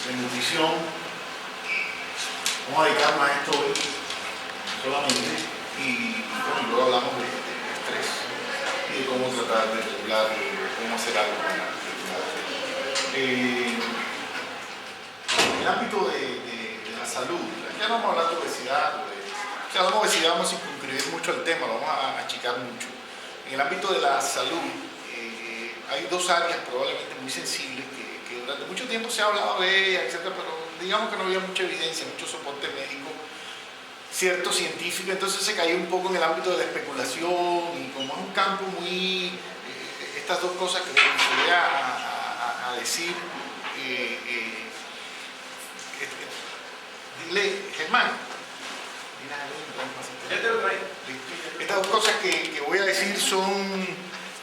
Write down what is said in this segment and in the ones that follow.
de nutrición. Vamos a dedicarnos a esto hoy solamente y bueno, luego hablamos de estrés y de cómo tratar de regularlo, cómo hacer algo para regularlo. En el ámbito de la salud, ya no vamos a hablar de obesidad, si hablamos de obesidad vamos a circunscribir mucho el tema, lo vamos a achicar mucho. En el ámbito de la salud hay dos áreas probablemente muy sensibles que durante mucho tiempo se ha hablado de ellas, etcétera, pero digamos que no había mucha evidencia, mucho soporte médico, cierto científico, entonces se cayó un poco en el ámbito de la especulación y como es un campo muy, estas dos cosas que se voy a decir, dile, Germán, estas dos cosas que voy a decir son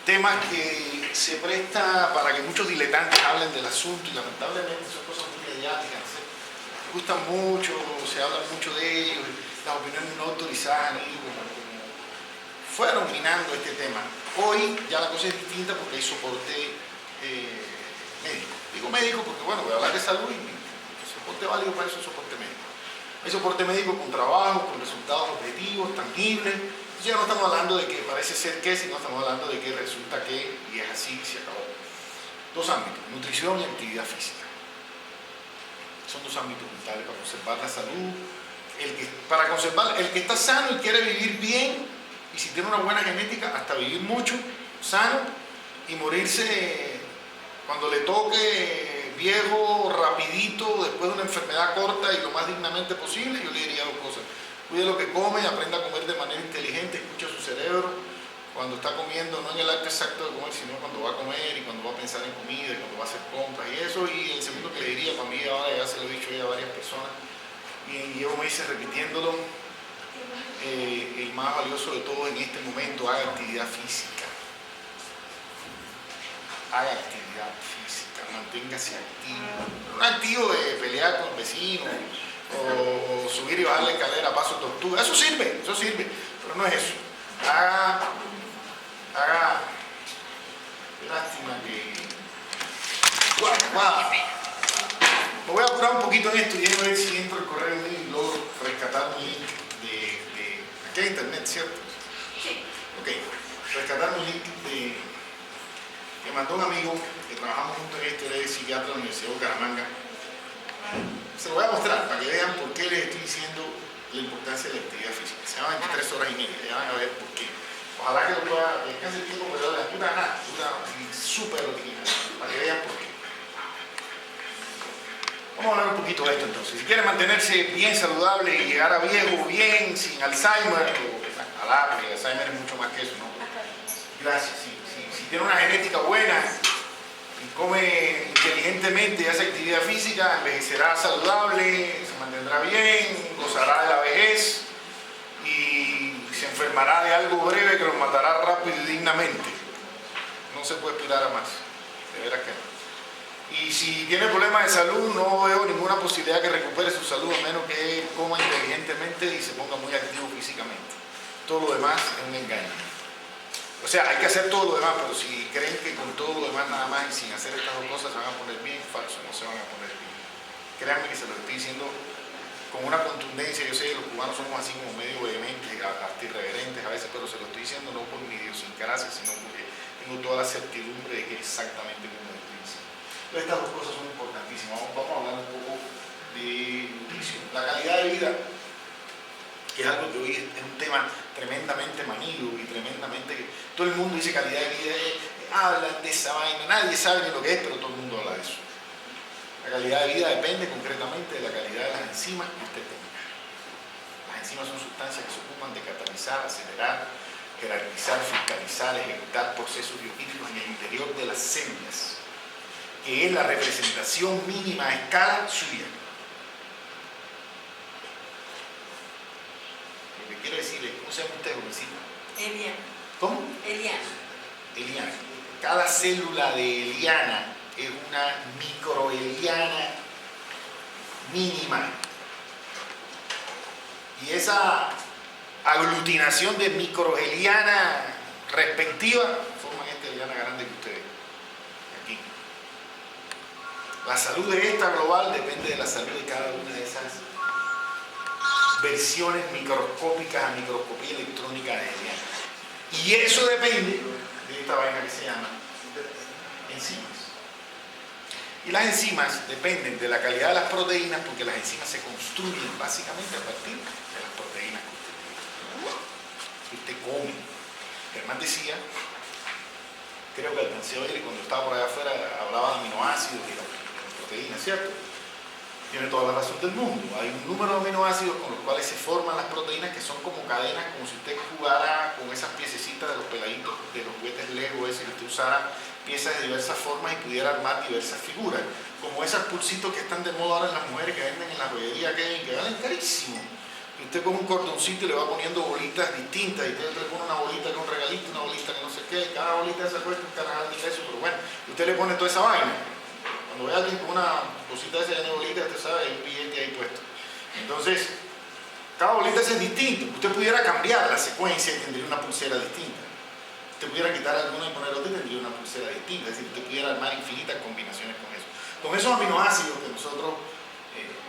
temas que se presta para que muchos diletantes hablen del asunto y lamentablemente son cosas muy mediáticas, se gustan mucho, se habla mucho de ellos, las opiniones no autorizadas como fueron minando este tema. Hoy ya la cosa es distinta porque hay soporte médico. Digo médico porque bueno, voy a hablar de salud y el soporte válido para eso es soporte médico. Hay soporte médico con trabajo, con resultados objetivos, tangibles. Entonces ya no estamos hablando de que parece ser que, sino estamos hablando de que resulta que, y es así, se acabó. Dos ámbitos, nutrición y actividad física. Son dos ámbitos vitales para conservar la salud. Para conservar, el que está sano y quiere vivir bien, y si tiene una buena genética, hasta vivir mucho, sano, y morirse cuando le toque viejo, rapidito, después de una enfermedad corta y lo más dignamente posible, yo le diría dos cosas. Cuide lo que come, aprenda a comer de manera inteligente, escucha su cerebro, cuando está comiendo, no en el acto exacto de comer, sino cuando va a comer y cuando va a pensar en comida y cuando va a hacer compras y eso. Y el segundo que le diría, para mí ahora ya se lo he dicho ya a varias personas, y llevo meses repitiéndolo, el más valioso de todo en este momento, haga actividad física. Haga actividad física, manténgase activo. No activo de pelear con el vecino o subir y bajar la escalera a paso de tortuga. Eso sirve, pero no es eso. Haga, qué lástima que... Guau. Me voy a apurar un poquito en esto y a ver si entro el correo y logro rescatar un link de aquí a internet, ¿cierto? Sí. Ok, rescatar un link que mandó un amigo que trabajamos juntos en esto, él es psiquiatra de la Universidad de Bucaramanga. Se lo voy a mostrar para que vean por qué les estoy diciendo la importancia de la actividad física. Se llama 23 horas y media, ya van a ver por qué. Ojalá que lo pueda, que descanse el tiempo, pero la dura nada, súper original, para que vean por qué. Vamos a hablar un poquito de esto entonces. Si quiere mantenerse bien saludable y llegar a viejo bien, sin Alzheimer, porque Alzheimer es mucho más que eso, ¿no? Gracias, sí. Si tiene una genética buena y come inteligentemente y hace actividad física, envejecerá saludable, se mantendrá bien, gozará de la vejez y se enfermará de algo breve que lo matará rápido y dignamente. No se puede aspirar a más, de veras que no. Y si tiene problemas de salud, no veo ninguna posibilidad que recupere su salud a menos que coma inteligentemente y se ponga muy activo físicamente. Todo lo demás es un engaño. O sea, hay que hacer todo lo demás, pero si creen que con todo lo demás nada más y sin hacer estas dos cosas se van a poner bien, falso, no se van a poner bien. Créanme que se lo estoy diciendo con una contundencia. Yo sé que los cubanos somos así como medio vehementes, hasta irreverentes a veces, pero se lo estoy diciendo no por mi idiosincrasia, sino porque tengo toda la certidumbre de que es exactamente como lo estoy diciendo. Entonces, estas dos cosas son importantísimas. Vamos a hablar un poco de nutrición. La calidad de vida, que es algo que hoy es un tema tremendamente manido y tremendamente... Todo el mundo dice calidad de vida, hablan de esa vaina, nadie sabe ni lo que es, pero todo el mundo habla de eso. La calidad de vida depende concretamente de la calidad de las enzimas que usted tenga. Las enzimas son sustancias que se ocupan de catalizar, acelerar, jerarquizar, fiscalizar, ejecutar procesos bioquímicos en el interior de las células, que es la representación mínima a escala suya. Lo que quiero decir es, ¿cómo se llama usted, jovencita? Eliana. ¿Cómo? Eliana. Eliana. Cada célula de Eliana es una microeliana mínima. Y esa aglutinación de microeliana respectiva forman esta Eliana grande que ustedes ven aquí. La salud de esta global depende de la salud de cada una de esas versiones microscópicas a microscopía electrónica de ella. Y eso depende de esta vaina que se llama enzimas. Y las enzimas dependen de la calidad de las proteínas, porque las enzimas se construyen básicamente a partir de las proteínas que usted come. Germán decía, creo que alcancé a oír cuando estaba por allá afuera, hablaba de aminoácidos y de proteínas, ¿cierto? Tiene toda la razón del mundo. Hay un número de aminoácidos con los cuales se forman las proteínas, que son como cadenas, como si usted jugara con esas piececitas de los peladitos, de los juguetes Lego, ese que usted usara piezas de diversas formas y pudiera armar diversas figuras. Como esos pulsitos que están de moda ahora en las mujeres que venden en la joyería, que valen carísimo. Y usted con un cordoncito y le va poniendo bolitas distintas, y usted le pone una bolita que es un regalito, una bolita que no sé qué, y cada bolita de esa cuesta un carajal de peso, pero bueno, usted le pone toda esa vaina. Cuando ve a alguien con una cosita de esa de bolita, usted sabe, hay un billete ahí puesto. Entonces, cada bolita es distinto. Usted pudiera cambiar la secuencia y tendría una pulsera distinta. Usted pudiera quitar alguna y poner otra y tendría una pulsera distinta. Es decir, usted pudiera armar infinitas combinaciones con eso. Con esos aminoácidos que nosotros,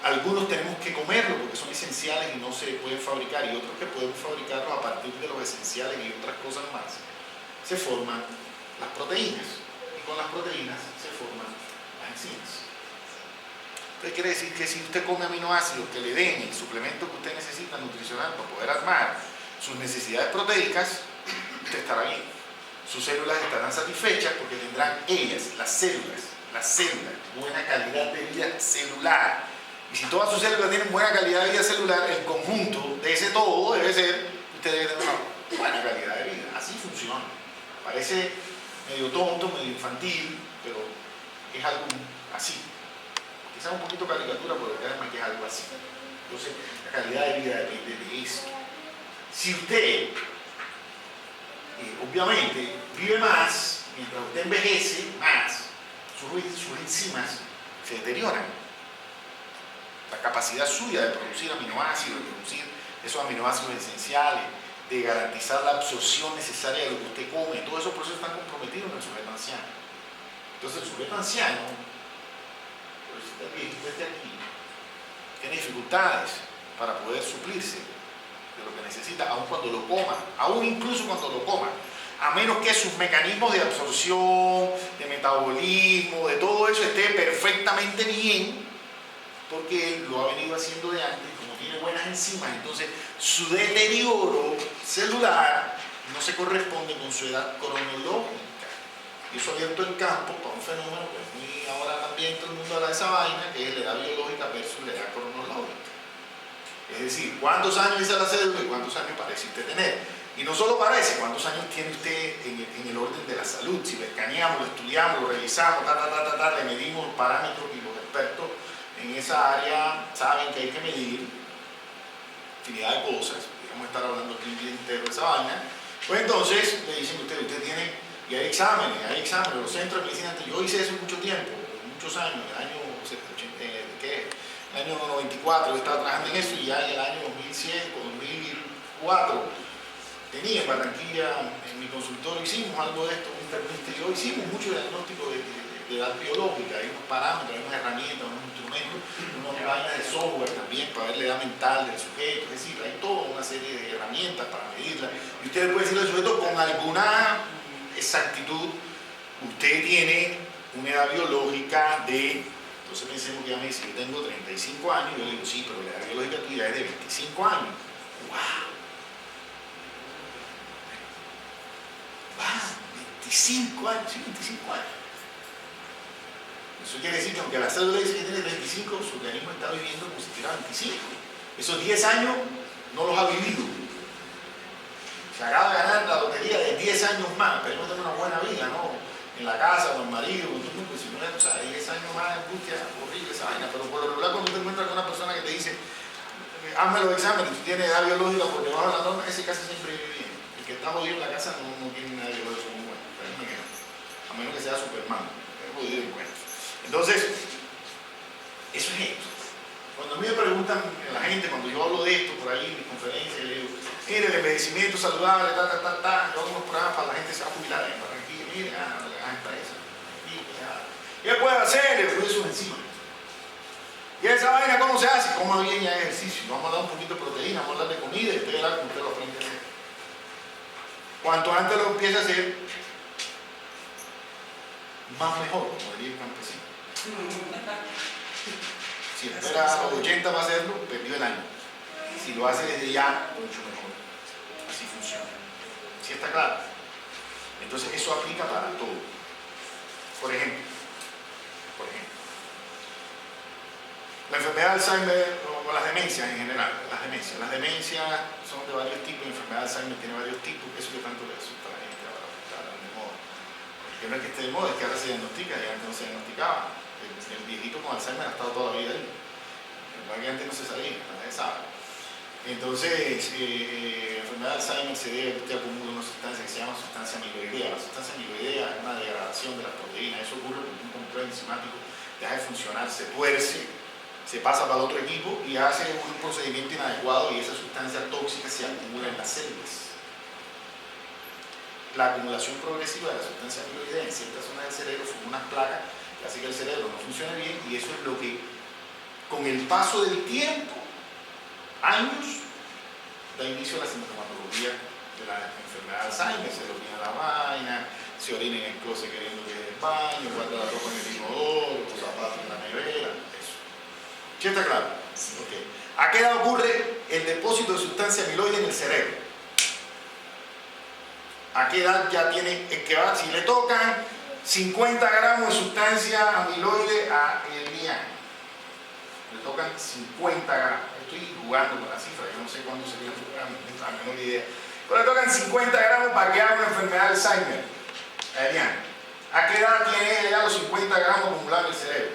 algunos tenemos que comerlos porque son esenciales y no se pueden fabricar, y otros que podemos fabricarlos a partir de los esenciales y otras cosas más, se forman las proteínas. Y con las proteínas se forman enzimas. Entonces quiere decir que si usted come aminoácidos que le den el suplemento que usted necesita nutricional para poder armar sus necesidades proteicas, usted estará bien. Sus células estarán satisfechas porque tendrán ellas, las células, buena calidad de vida celular. Y si todas sus células tienen buena calidad de vida celular, el conjunto de ese todo debe ser, usted debe tener una buena calidad de vida. Así funciona. Parece medio tonto, medio infantil, pero es algo así. Quizás un poquito caricatura, pero créanme que es algo así. Entonces, la calidad de vida depende de eso. Si usted, obviamente, vive más, mientras usted envejece más, sus enzimas se deterioran. La capacidad suya de producir aminoácidos, de producir esos aminoácidos esenciales, de garantizar la absorción necesaria de lo que usted come, todos esos procesos están comprometidos en el sujeto anciano. Entonces el sujeto anciano, pues está aquí, tiene dificultades para poder suplirse de lo que necesita, aun cuando lo coma, aun incluso cuando lo coma, a menos que sus mecanismos de absorción, de metabolismo, de todo eso esté perfectamente bien, porque él lo ha venido haciendo de antes, como tiene buenas enzimas, entonces su deterioro celular no se corresponde con su edad cronológica. Y eso ha abierto el campo para un fenómeno que es muy ahora también todo el mundo habla de esa vaina, que es la edad biológica versus la edad cronológica. Es decir, cuántos años dice la cédula y cuántos años parece usted tener. Y no solo parece, cuántos años tiene usted en el orden de la salud. Si lo escaneamos, lo estudiamos, lo revisamos, le medimos los parámetros, y los expertos en esa área saben que hay que medir infinidad de cosas. Podríamos estar hablando aquí un día entero de esa vaina. Pues entonces le dicen que usted tiene. Y hay exámenes, los centros de medicina. Yo hice eso mucho tiempo, muchos años, el año 94, yo estaba trabajando en eso, y ya en el año 2007, 2004, tenía en Barranquilla, en mi consultorio, hicimos algo de esto, y yo hicimos mucho diagnóstico de edad biológica, hay unos parámetros, hay unas herramientas, unos instrumentos, unas vainas de software también para ver la edad mental del sujeto, es decir, hay toda una serie de herramientas para medirla, y usted le puede decir al sujeto con alguna exactitud, usted tiene una edad biológica de, entonces pensemos que ya me dice, yo tengo 35 años, yo le digo, sí, pero la edad biológica tuya es de 25 años. ¡Wow! ¡Wow! 25 años, sí, 25 años. Eso quiere decir que aunque la cédula dice que tiene 25, su organismo está viviendo como si tuviera 25. Esos 10 años no los ha vivido. Se acaba de ganar la lotería de 10 años más, pero no tener una buena vida, ¿no? En la casa, con el marido, con todo el mundo, si no es, o sea, 10 años más de angustia, horrible esa vaina, pero por lo regular cuando te encuentras con una persona que te dice, hazme los exámenes, tú tienes edad biológica por debajo de la norma, ese casi siempre vive bien. El que está jodido en la casa no tiene nada biológico muy bueno, a menos que sea Superman, es jodido en cuenta. Entonces, eso es esto. Cuando a mí me preguntan la gente, cuando yo hablo de esto por ahí en mis conferencias, le digo, mire, el envejecimiento saludable, yo hago unos programas para la gente que se va a jubilar en Barranquilla, mire, la empresa, ¿Qué puede hacer? Le fluye sus enzimas. ¿Y esa vaina cómo se hace? Coma bien y haga ejercicio. Vamos a dar un poquito de proteína, vamos a darle comida y usted verá cómo usted lo aprende a hacer. Cuanto antes lo empiece a hacer, más mejor, como diría el campesino. Si espera a los 80 para hacerlo, perdió el año. Si lo hace desde ya, mucho mejor. Así funciona. ¿Sí está claro? Entonces eso aplica para todo. Por ejemplo, la enfermedad de Alzheimer o las demencias en general. Las demencias son de varios tipos, la enfermedad de Alzheimer tiene varios tipos, eso que tanto le asusta a la gente ahora, está de moda. Porque no es que esté de moda, es que ahora se diagnostica y antes no se diagnosticaba. El viejito con Alzheimer ha estado toda la vida ahí. Que antes no se sabía, nadie sabe. Entonces, la enfermedad de Alzheimer se debe a que usted acumula una sustancia que se llama sustancia amiloidea. La sustancia amiloidea es una degradación de las proteínas. Eso ocurre porque un complejo enzimático deja de funcionar, se tuerce, se pasa para el otro equipo y hace un procedimiento inadecuado y esa sustancia tóxica se acumula en las células. La acumulación progresiva de la sustancia amiloidea en ciertas zonas del cerebro forma unas placas que hace que el cerebro no funcione bien y eso es lo que, con el paso del tiempo, años, da inicio a la sintomatología de la enfermedad de Alzheimer. Se le orina la vaina, se orina en el closet queriendo que es el baño, guarda la ropa en el inodoro, los zapatos en la nevera, eso. ¿Sí está claro? Okay. ¿A qué edad ocurre el depósito de sustancia amiloide en el cerebro? ¿A qué edad ya tiene el que va? Si le tocan 50 gramos de sustancia amiloide a Elian, le tocan 50 gramos. Estoy jugando con la cifra, yo no sé cuándo sería los gramos, no tengo la menor idea. Pero le tocan 50 gramos para que haga una enfermedad de Alzheimer a Elian. ¿A qué edad tiene ella los 50 gramos acumulados en el cerebro?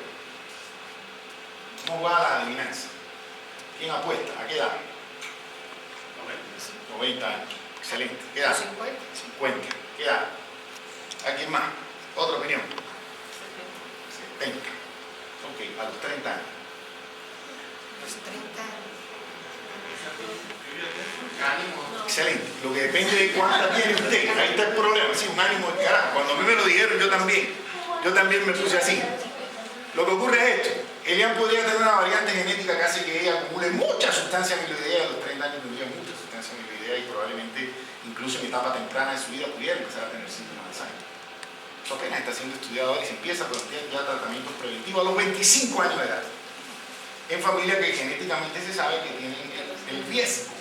¿Cómo va la adivinanza? ¿Quién apuesta? ¿A qué edad? 90 años. Excelente. ¿Qué edad? 50. ¿Qué edad? ¿Alguien más? ¿Otra opinión? 70. Ok, a los 30 años. Los 30 años. Ánimo. Excelente. Lo que depende de cuánta tiene usted. Ahí está el problema. Sí, un ánimo de carajo. Cuando a mí me lo dijeron, yo también me puse así. Lo que ocurre es esto. Elian podría tener una variante genética que hace que ella acumule mucha sustancia amiloidea. A los 30 años tendría mucha sustancia amiloidea y probablemente incluso en etapa temprana de su vida pudiera empezar a tener síntomas de Alzheimer. Eso apenas está siendo estudiado ahora y se empieza a plantear ya tratamientos preventivos a los 25 años de edad. En familias que genéticamente se sabe que tienen el riesgo.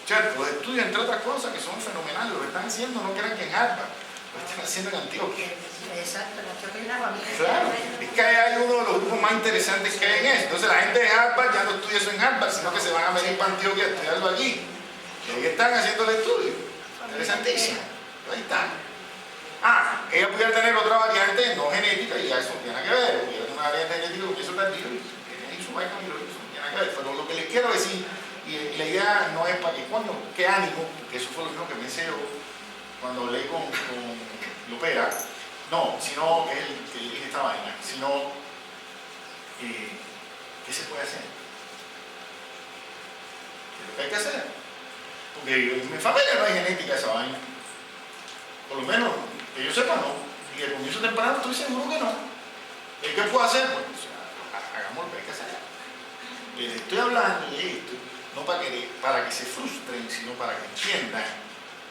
¿Cierto? Los estudios, entre otras cosas, que son fenomenales, lo están haciendo, no crean que en Harvard, lo están haciendo en Antioquia. Exacto, la que opinaba. Claro, es que hay uno de los grupos más interesantes que hay en eso. Entonces la gente de Harvard ya no estudia eso en Harvard, sino que se van a venir para Antioquia a estudiarlo allí. Y ahí están haciendo el estudio. Interesantísimo. Ahí está. Ella pudiera tener otra variante no genética y ya eso no tiene nada que ver. Pudiera tener una variante genética con eso tardío y tiene ahí su vaina y eso no tiene nada que ver. Pero lo que les quiero decir, y la idea no es para que, coño, qué ánimo, porque eso fue lo mismo que pensé yo cuando hablé con Lopera. No, sino que es el que dirige esta vaina, sino ¿qué se puede hacer? ¿Qué es lo que hay que hacer? Porque en mi familia no hay genética de esa vaina. Por lo menos, que yo sepa no. Y el comienzo temprano estoy seguro que no. ¿Qué puedo hacer? Pues, hagamos lo que hay que hacer. Les estoy hablando de esto, no para que se frustren, sino para que entiendan.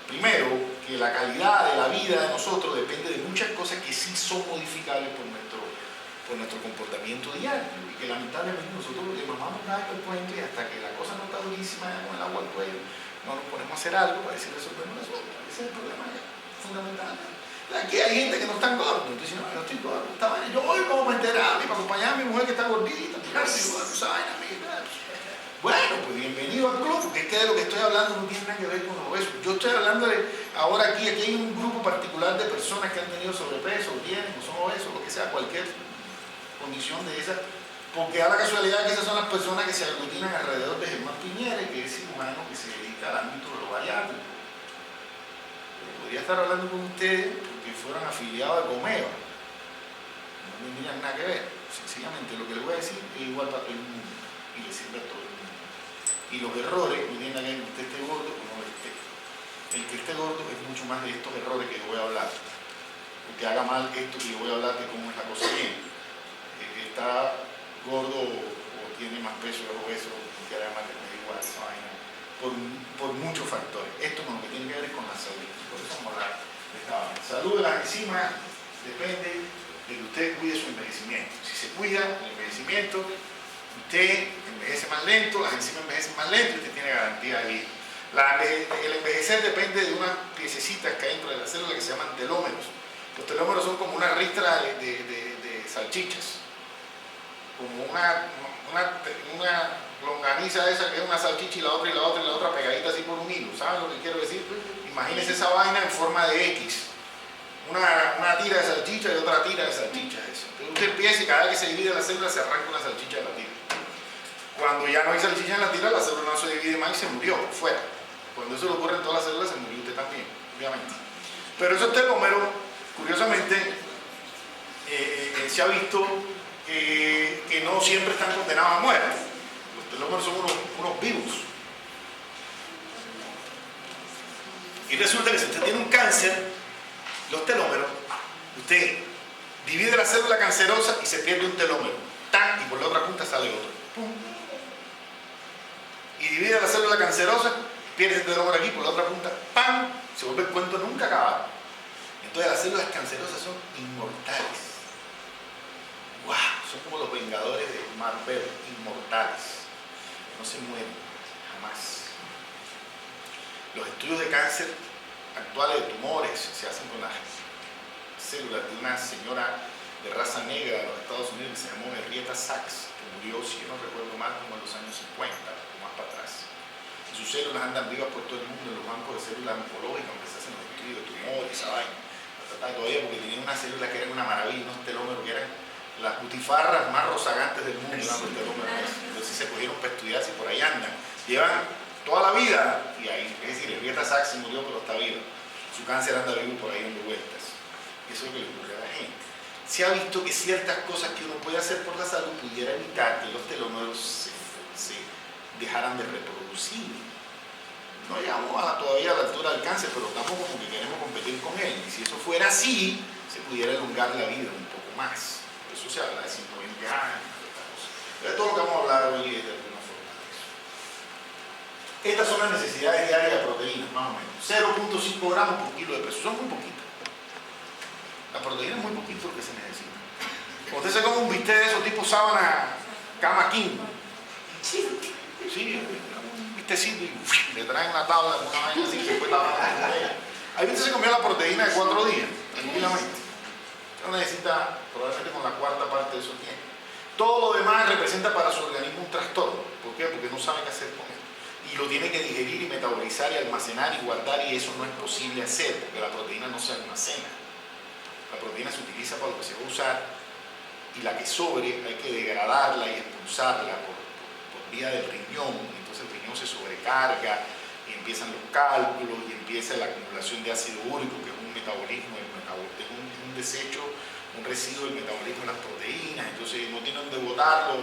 Primero, que la calidad de la vida de nosotros depende de muchas cosas que sí son modificables por nuestro comportamiento diario. Y que lamentablemente nosotros le mamamos nada el cuento y hasta que la cosa no está durísima con el agua al cuello, no nos ponemos a hacer algo para decir resolvemos el asunto. Ese es el problema fundamental. Aquí hay gente que no está gordo, entonces no, yo estoy gordo, está bien. Yo voy como para enterarme, para acompañar a mi mujer que está gordita, esa vaina, mira. Bueno, pues bienvenido al club, porque es que de lo que estoy hablando no tiene nada que ver con los obesos. Yo estoy hablándole ahora aquí hay un grupo particular de personas que han tenido sobrepeso, o tienen, o son obesos, lo que sea, cualquier condición de esa, porque da la casualidad que esas son las personas que se aglutinan alrededor de Germán Piñera, que es cirujano que se dedica al ámbito de lo bariátrico. Podría estar hablando con ustedes porque fueron afiliados a Comeva. No tendrían nada que ver. Sencillamente lo que les voy a decir es igual para todo el mundo y le sirve a todo el mundo. Y los errores no tienen nada que ver con que usted esté gordo o no esté. El que esté gordo es mucho más de estos errores que yo voy a hablar. O que haga mal esto que yo voy a hablar de cómo es la cosa. peso, es obeso, que además me da igual esa vaina, por muchos factores. Esto con lo que tiene que ver es con la salud. Por eso vamos a hablar de esta vaina. Salud de las enzimas depende de que usted cuide su envejecimiento. Si se cuida el envejecimiento, usted envejece más lento, las enzimas envejecen más lento y usted tiene garantía de vida. El envejecer depende de unas piececitas que hay dentro de la célula que se llaman telómeros. Los telómeros son como una ristra de salchichas, como una longaniza esa que es una salchicha y la otra y la otra y la otra pegadita así por un hilo. ¿Saben lo que quiero decir? Imagínense esa vaina en forma de X. Una tira de salchicha y otra tira de salchicha. Eso. Entonces usted empieza y cada vez que se divide la célula se arranca una salchicha de la tira. Cuando ya no hay salchicha en la tira, la célula no se divide más y se murió, fuera. Cuando eso le ocurre en todas las células, se murió usted también, obviamente. Pero esos telómeros, curiosamente, se ha visto que no siempre están condenados a muerte. Los telómeros son unos virus. Y resulta que si usted tiene un cáncer, los telómeros, usted divide la célula cancerosa y se pierde un telómero. ¡Tan! Y por la otra punta sale otro. ¡Pum! Y divide la célula cancerosa, pierde el telómero aquí, por la otra punta, ¡pam! Se vuelve el cuento nunca acabado. Entonces las células cancerosas son inmortales. ¡Wow! Son como los Vengadores de Marvel, inmortales. No se mueren, jamás. Los estudios de cáncer actuales de tumores se hacen con las células de una señora de raza negra de los Estados Unidos que se llamó Henrietta Sacks, que murió, si yo no recuerdo mal, como en los años 50 o más para atrás. Y sus células andan vivas por todo el mundo en los bancos de células oncológicas donde se hacen los estudios de tumores y esa vaina. Todavía porque tenían unas células que eran una maravilla, unos telómeros que eran las butifarras más rozagantes del mundo, los telómeros. Entonces se cogieron para estudiar si por ahí andan. Llevan toda la vida, y ahí, es decir, Henrietta Sacks se murió pero está viva. Su cáncer anda vivo por ahí dando vueltas. Y eso es lo que le ocurre a la gente. Se ha visto que ciertas cosas que uno puede hacer por la salud pudiera evitar que los telómeros se dejaran de reproducir. No llegamos todavía a la altura del cáncer, pero estamos como que queremos competir con él. Y si eso fuera así, se pudiera elongar la vida un poco más. Por eso se habla de 120 años. De todo lo que vamos a hablar hoy es de alguna forma de eso. Estas son las necesidades diarias de proteínas, más o menos. 0.5 gramos por kilo de peso. Son muy poquitas. La proteína es muy poquito lo que se necesita. Cuando usted se come un bistec de esos tipo sábana, cama king. Sí, un bistecito y le traen una tabla, una vaina así, que después la van a comer. Ahí usted se comió la proteína de 4 días, tranquilamente. Usted necesita probablemente con la cuarta parte de esos tiempos. Todo lo demás representa para su organismo un trastorno. ¿Por qué? Porque no sabe qué hacer con él. Y lo tiene que digerir y metabolizar y almacenar y guardar, y eso no es posible hacer, porque la proteína no se almacena. La proteína se utiliza para lo que se va a usar, y la que sobre hay que degradarla y expulsarla por vía del riñón. Entonces el riñón se sobrecarga y empiezan los cálculos y empieza la acumulación de ácido úrico, que es un metabolismo, es un desecho, un residuo del metabolismo de las proteínas. Entonces no tienen dónde botarlo.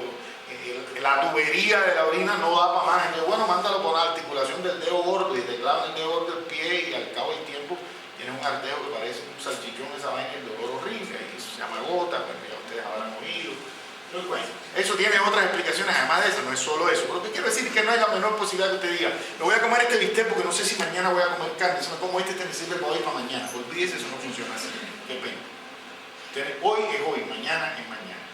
La tubería de la orina no da para más. Entonces, bueno, mándalo por la articulación del dedo gordo y te clavan el dedo gordo del pie, y al cabo del tiempo tienes un arteo que parece un salchichón, esa vaina, el dolor horrible, y eso se llama gota, porque ya ustedes habrán oído. Entonces, bueno, eso tiene otras explicaciones además de eso, no es solo eso. Pero lo que quiero decir es que no hay la menor posibilidad que usted diga, me voy a comer este bistec porque no sé si mañana voy a comer carne, si me como este me sirve para hoy y para mañana. Olvídese, eso no funciona así. Qué pena. Hoy es hoy, mañana es mañana.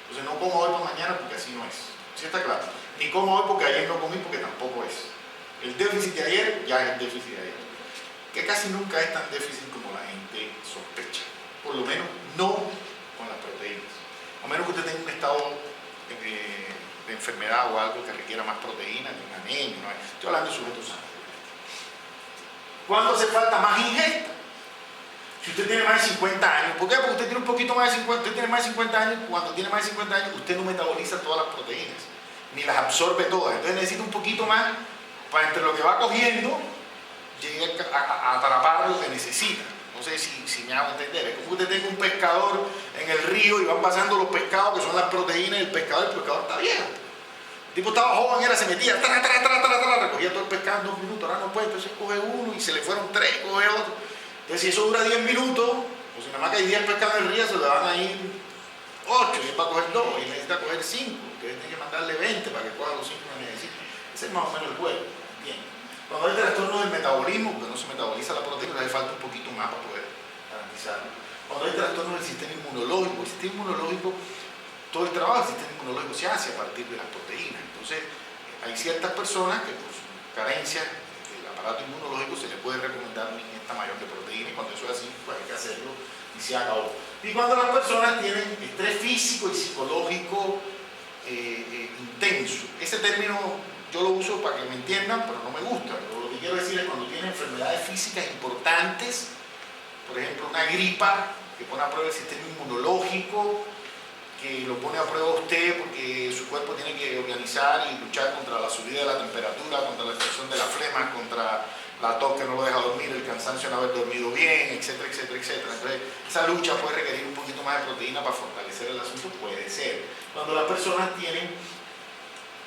Entonces no como hoy para mañana porque así no es. ¿Sí está claro? Ni como hoy porque ayer no comí porque tampoco es. El déficit de ayer ya es el déficit de ayer. Que casi nunca es tan déficit como la gente sospecha. Por lo menos no con las proteínas. A menos que usted tenga un estado de enfermedad o algo que requiera más proteína, de una anemia. ¿No? Estoy hablando de sujetos sanos. ¿Cuándo hace falta más ingesta? Si usted tiene más de 50 años. ¿Por qué? Porque usted tiene un poquito más de 50, usted tiene más de 50 años. Cuando tiene más de 50 años, usted no metaboliza todas las proteínas, ni las absorbe todas. Entonces necesita un poquito más para, entre lo que va cogiendo, llegue a atrapar lo que necesita. No sé si me hago entender. Es como que usted tenga un pescador en el río y van pasando los pescados que son las proteínas, y el pescador está viejo. El tipo estaba joven, se metía, recogía todo el pescado en 2 minutos, ahora no puede, entonces coge uno y se le fueron 3, coge otro. Entonces si eso dura 10 minutos, o si nada más que hay 10 pescados en el río, se le van a ir 8 y es para coger 2. Y necesita coger 5, ustedes tienen que mandarle 20 para que coja los 5 que necesita. Ese es más o menos el juego. Bien. Cuando hay trastorno del metabolismo, que no se metaboliza la proteína, le hace falta un poquito más para poder garantizarlo. Cuando hay trastorno del sistema inmunológico, todo el trabajo del sistema inmunológico se hace a partir de las proteínas. Entonces, hay ciertas personas que por su carencia del aparato inmunológico se les puede recomendar una ingesta mayor de proteína, y cuando eso es así, pues hay que hacerlo y se acabó. Y cuando las personas tienen estrés físico y psicológico intenso, ese término yo lo uso para que me entiendan, pero no me gusta. Pero lo que quiero decir es cuando tienen enfermedades físicas importantes, por ejemplo una gripa que pone a prueba el sistema inmunológico, que lo pone a prueba usted porque su cuerpo tiene que organizar y luchar contra la subida de la temperatura, contra la expresión de la flema, contra la tos que no lo deja dormir, el cansancio de no haber dormido bien, etcétera, etcétera, etcétera. Entonces, esa lucha puede requerir un poquito más de proteína para fortalecer el asunto, puede ser. Cuando las personas tienen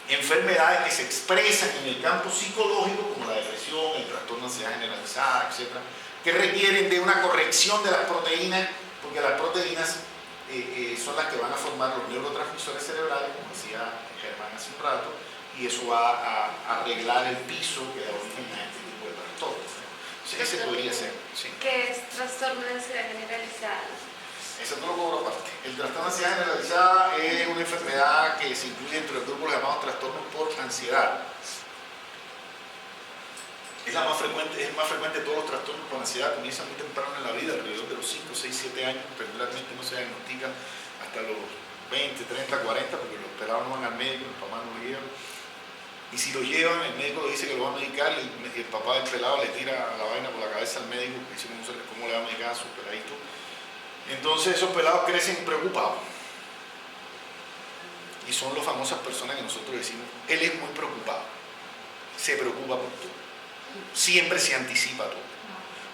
enfermedades que se expresan en el campo psicológico, como la depresión, el trastorno de ansiedad generalizada, etcétera, que requieren de una corrección de las proteínas, porque las proteínas son las que van a formar los neurotransmisores cerebrales, como decía Germán hace un rato, y eso va a arreglar el piso que da origen a este tipo de trastornos. Entonces, ese podría ser. Sí. ¿Qué es trastorno de ansiedad generalizada? Eso no lo cobro aparte. El trastorno de ansiedad generalizada es una enfermedad que se incluye entre los grupos llamados trastornos por ansiedad. Es el más frecuente de todos los trastornos con ansiedad. Comienza muy temprano en la vida, alrededor de los 5, 6, 7 años. Regularmente no se diagnostica hasta los 20, 30, 40, porque los pelados no van al médico, los papás no lo llevan. Y si lo llevan, el médico le dice que lo va a medicar y el papá del pelado le tira la vaina por la cabeza al médico, que dice cómo le va a medicar a su peladito. Entonces esos pelados crecen preocupados. Y son las famosas personas que nosotros decimos, él es muy preocupado, se preocupa por todo. Siempre se anticipa todo.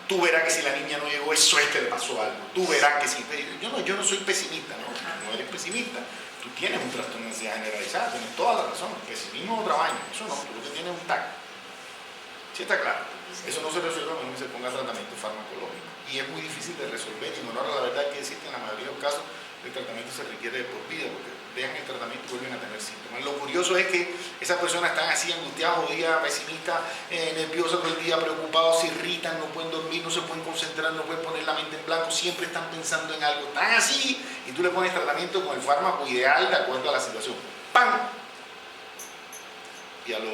Tú verás que si la niña no llegó, eso es que le pasó algo. Tú verás que si... Yo no soy pesimista, no eres pesimista. Tú tienes un trastorno de ansiedad generalizada, tienes toda la razón. El pesimismo es otra vaina. Eso no, tú lo que tienes es un TAC. ¿Sí está claro? Eso no se resuelve a menos que se ponga tratamiento farmacológico. Y es muy difícil de resolver. En honor a la verdad que existe en la mayoría de los casos, el tratamiento se requiere de por vida, porque dejan el tratamiento y vuelven a tener síntomas. Lo curioso es que esas personas están así angustiadas, jodidas, pesimistas, nerviosas todo el día, preocupados, se irritan, no pueden dormir, no se pueden concentrar, no pueden poner la mente en blanco, siempre están pensando en algo, están así, y tú le pones tratamiento con el fármaco ideal de acuerdo a la situación. ¡Pam! Y a los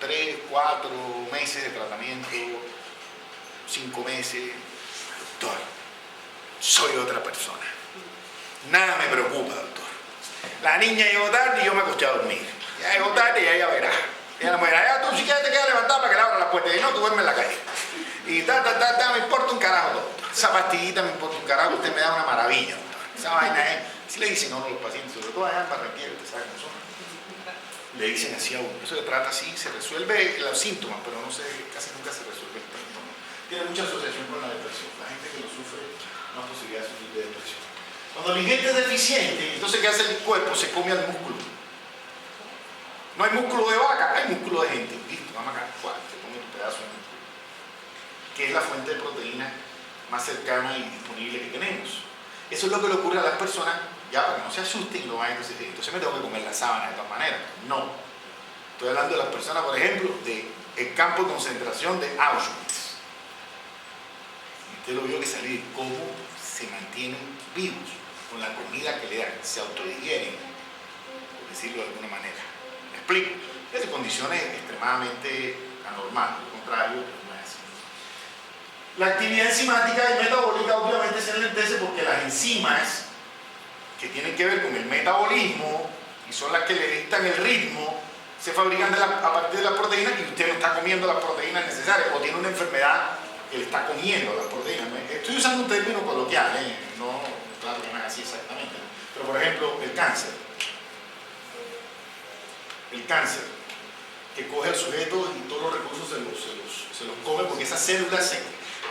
3, 4 meses de tratamiento, 5 meses, doctor, soy otra persona. Nada me preocupa, doctor. La niña llegó tarde y yo me acosté a dormir. Ya llegó tarde y ella verá. Ella la mujer, ya tú si quieres te quedas levantada para que le abra la puerta. Y no, tú duermes en la calle. Y me importa un carajo, doctor. Esa pastillita me importa un carajo, usted me da una maravilla, doctor. Esa vaina es, si le dicen a uno los pacientes, sobre todo allá en Barranquilla, usted sabe cómo son. Le dicen así a uno. Eso se trata así, se resuelve los síntomas, pero no casi nunca se resuelve el trastorno. Tiene mucha asociación con la depresión. La gente que lo sufre no hay posibilidad de sufrir de depresión. Cuando el ingente es deficiente, entonces ¿qué hace el cuerpo? Se come al músculo. No hay músculo de vaca, hay músculo de gente. Listo, vamos acá, te pongo tu pedazo de músculo. Que es la fuente de proteína más cercana y disponible que tenemos. Eso es lo que le ocurre a las personas, ya para que no se asusten y no vayan a decir, entonces me tengo que comer la sábana de todas maneras. No. Estoy hablando de las personas, por ejemplo, del campo de concentración de Auschwitz. Y usted lo vio que salir, cómo se mantienen vivos con la comida que le dan, se autodigieren, por decirlo de alguna manera. ¿Me explico? Es de condiciones extremadamente anormales, lo contrario, no es así. La actividad enzimática y metabólica obviamente se enlentece porque las enzimas que tienen que ver con el metabolismo y son las que le dictan el ritmo, se fabrican a partir de las proteínas y usted no está comiendo las proteínas necesarias o tiene una enfermedad que le está comiendo las proteínas. Estoy usando un término coloquial, no, claro que no es así exactamente, pero por ejemplo el cáncer. El cáncer, que coge al sujeto y todos los recursos se los come porque esas células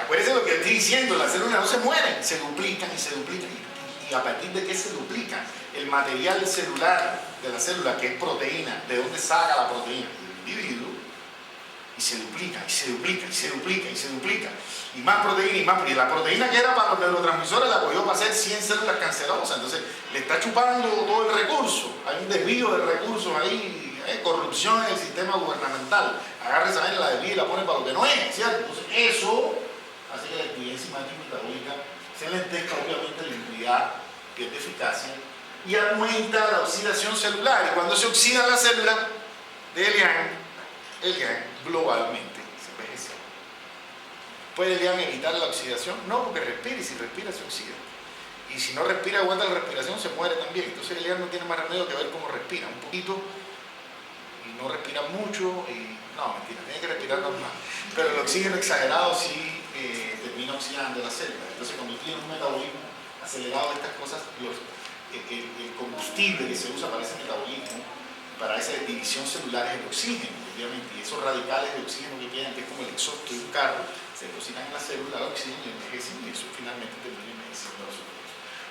acuérdense de lo que estoy diciendo, las células no se mueren, se duplican y se duplican. ¿Y a partir de qué se duplican? El material celular de la célula, que es proteína, ¿de dónde saca la proteína? Del individuo. Y se duplica, y se duplica, y se duplica, y se duplica. Y más proteína, y más. Y la proteína que era para los neurotransmisores la cogió para hacer 100 células cancerosas. Entonces le está chupando todo el recurso. Hay un desvío de recursos ahí, corrupción en el sistema gubernamental. Agarra esa vaina, la desvía y la pone para lo que no es, ¿cierto? Entonces eso hace que la actividad enzimática metabólica se lentezca, obviamente la inmunidad pierde eficacia y aumenta la oxidación celular. Y cuando se oxida la célula de el GAN globalmente se envejece. ¿Puede el GAN evitar la oxidación? No, porque respira y si respira se oxida. Y si no respira, aguanta la respiración, se muere también. Entonces el GAN no tiene más remedio que ver cómo respira. Un poquito y no respira mucho y no, mentira, tiene que respirar normal. Pero el oxígeno exagerado sí termina oxidando la célula. Entonces cuando tiene un metabolismo acelerado de estas cosas, el combustible que se usa para ese metabolismo, para esa división celular es el oxígeno, obviamente, y esos radicales de oxígeno que quedan, que es como el exhausto de un carro, se depositan en la célula, el oxígeno y envejecen y eso finalmente termina envejeciendo a nosotros.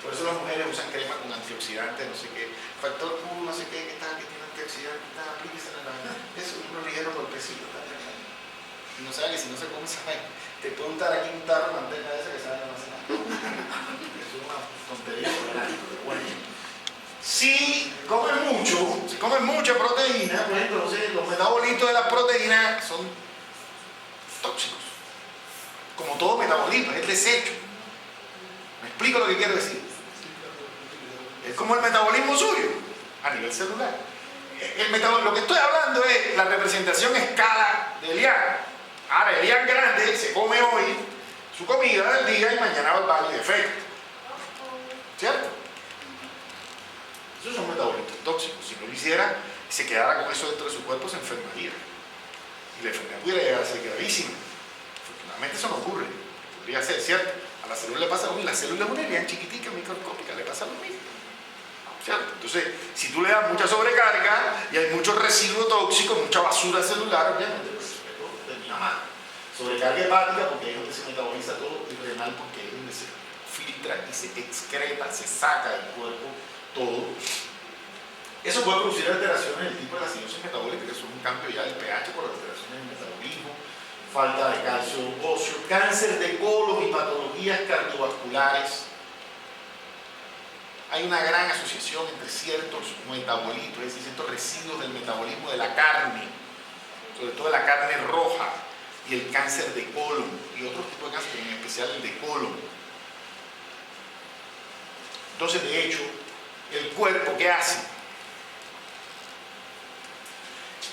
Por eso las mujeres usan crema con antioxidantes, no sé qué, factor Q, no sé qué, que tiene antioxidantes, aplíquese en la eso es un ligero golpecito, y no sabe que si no se come esa vaina, te puede untar aquí un tarro de manteca de esa que sabe que no hace nada. Eso es una tontería, pero bueno. Si comen mucha proteína, pues entonces los metabolitos de las proteínas son tóxicos. Como todo metabolismo, es desecho. ¿Me explico lo que quiero decir? Es como el metabolismo suyo, a nivel celular. Lo que estoy hablando es la representación escala del IAN. Ahora, el IAN grande se come hoy su comida del día y mañana va al baño de efecto. ¿Cierto? Esos son metabolitos tóxicos. Si no lo hiciera y se quedara con eso dentro de su cuerpo, se enfermaría. Y la enfermedad pudiera llegar a ser gravísima. Afortunadamente eso no ocurre. Podría ser, ¿cierto? A la célula le pasa lo mismo. La célula es una herida chiquitica, microscópica, le pasa lo mismo. ¿Cierto? Entonces, si tú le das mucha sobrecarga y hay mucho residuo tóxico, mucha basura celular, obviamente, pues eso termina mal. Sobrecarga hepática, porque es donde se metaboliza todo, y renal, porque es donde se filtra y se excreta, se saca del cuerpo todo. Eso puede producir alteraciones en el tipo de acidosis metabólica, que son un cambio ya del pH por alteraciones en el metabolismo, falta de calcio óseo, cáncer de colon y patologías cardiovasculares. Hay una gran asociación entre ciertos metabolitos, es decir, ciertos residuos del metabolismo de la carne, sobre todo de la carne roja, y el cáncer de colon, y otros tipos de cáncer, en especial el de colon. Entonces, de hecho, el cuerpo, ¿qué hace?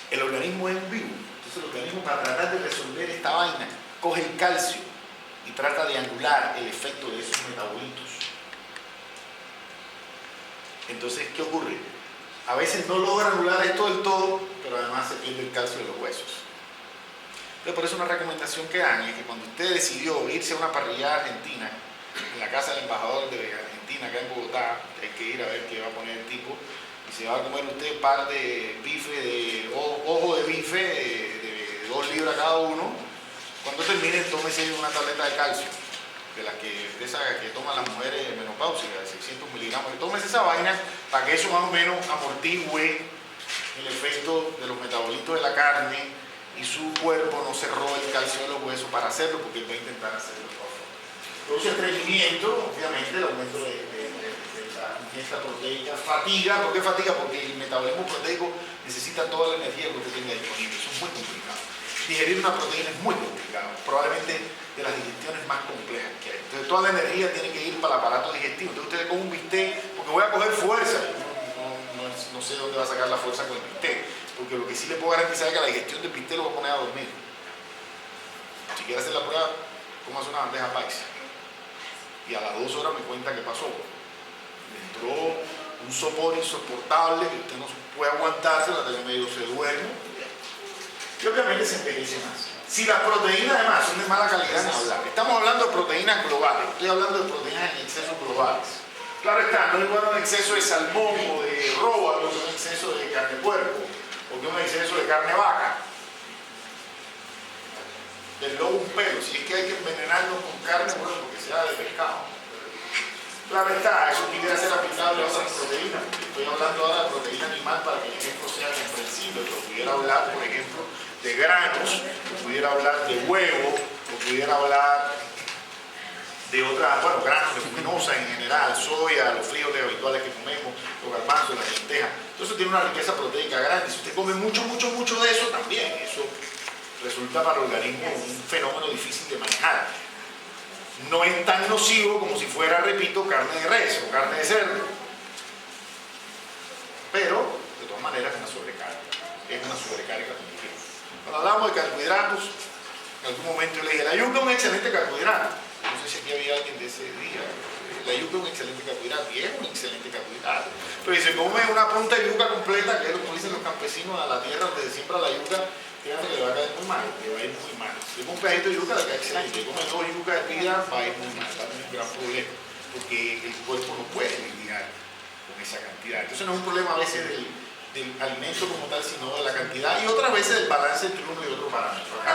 El organismo es vivo. Entonces el organismo, para tratar de resolver esta vaina, coge el calcio y trata de anular el efecto de esos metabolitos. Entonces, ¿qué ocurre? A veces no logra anular esto del todo, pero además se pierde el calcio de los huesos. Entonces, por eso una recomendación que dan es que cuando usted decidió irse a una parrillada argentina, en la casa del embajador de Argentina, acá en Bogotá, que hay que ir a ver qué va a poner el tipo, y se va a comer usted un par de bife, ojo de bife de 2 libras cada uno. Cuando termine, tómese una tableta de calcio, de esas que toman las mujeres menopáusicas, de 600 miligramos. Tómese esa vaina para que eso más o menos amortigüe el efecto de los metabolitos de la carne y su cuerpo no se robe el calcio de los huesos para hacerlo, porque él va a intentar hacerlo. Produce estreñimiento, obviamente, el aumento de la ingesta proteica, fatiga. ¿Por qué fatiga? Porque el metabolismo proteico necesita toda la energía que usted tenga disponible. Eso es muy complicado. Digerir una proteína es muy complicado, probablemente de las digestiones más complejas que hay. Entonces toda la energía tiene que ir para el aparato digestivo. Entonces usted come un bistec, porque voy a coger fuerza. No sé dónde va a sacar la fuerza con el bistec, porque lo que sí le puedo garantizar es que la digestión del bistec lo va a poner a dormir. Si quiere hacer la prueba, cómase una bandeja paisa. Y a las 2 horas me cuenta qué pasó. Le entró un sopor insoportable que usted no puede aguantarse, hasta que medio se duerme. Y obviamente se envejece más. Si las proteínas además son de mala calidad, no hablar. Estamos hablando de proteínas globales, estoy hablando de proteínas en exceso globales. Claro está, no es bueno un exceso de salmón o de róbalo, un exceso de carne de puerco, o que un exceso de carne vaca. Del lobo un pelo, si es que hay que envenenarnos con carne, bueno, porque sea de pescado. Claro está, eso quisiera ser aplicable a otras proteínas. Estoy hablando ahora de proteína animal para que el ejemplo sea comprensible, pero pudiera hablar, por ejemplo, de granos pudiera hablar de huevo, o pudiera hablar de otras, bueno, granos, leguminosas en general, soya, los frijoles habituales que comemos, los garbanzos, las lentejas. Entonces tiene una riqueza proteica grande. Si usted come mucho de eso, también eso resulta para el organismo un fenómeno difícil de manejar. No es tan nocivo como si fuera, repito, carne de res o carne de cerdo. Pero, de todas maneras, es una sobrecarga. Es una sobrecarga cognitiva. Cuando hablamos de carbohidratos, en algún momento yo le dije, la yuca es un excelente carbohidrato. No sé si aquí había alguien de ese día. La yuca es un excelente carbohidrato y es un excelente carbohidrato. Pero dice, come una punta de yuca completa, que es lo que dicen los campesinos, a la tierra donde se siembra la yuca, que le va a caer muy mal, le va a ir muy mal. Si come un pedacito de yuca, le cae excelente. Si come 2 yucas de vida, va a ir muy mal, va a tener un gran problema, porque el cuerpo no puede lidiar con esa cantidad. Entonces no es un problema a veces del alimento como tal, sino de la cantidad y otras veces del balance entre uno y otro parámetro. Acá